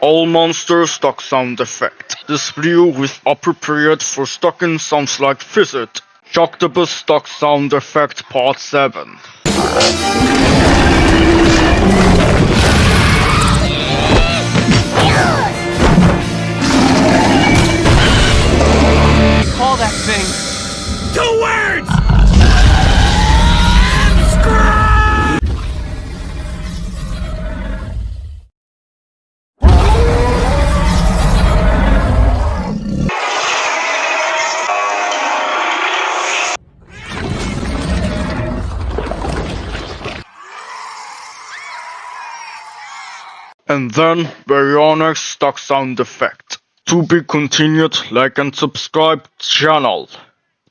All monsters stock sound effect. This video is appropriate for stocking sounds like visit. Sharktopus stock sound effect part 7. Call that thing. 2 words! And then Baryonyx stock sound effect. To be continued, like and subscribe channel.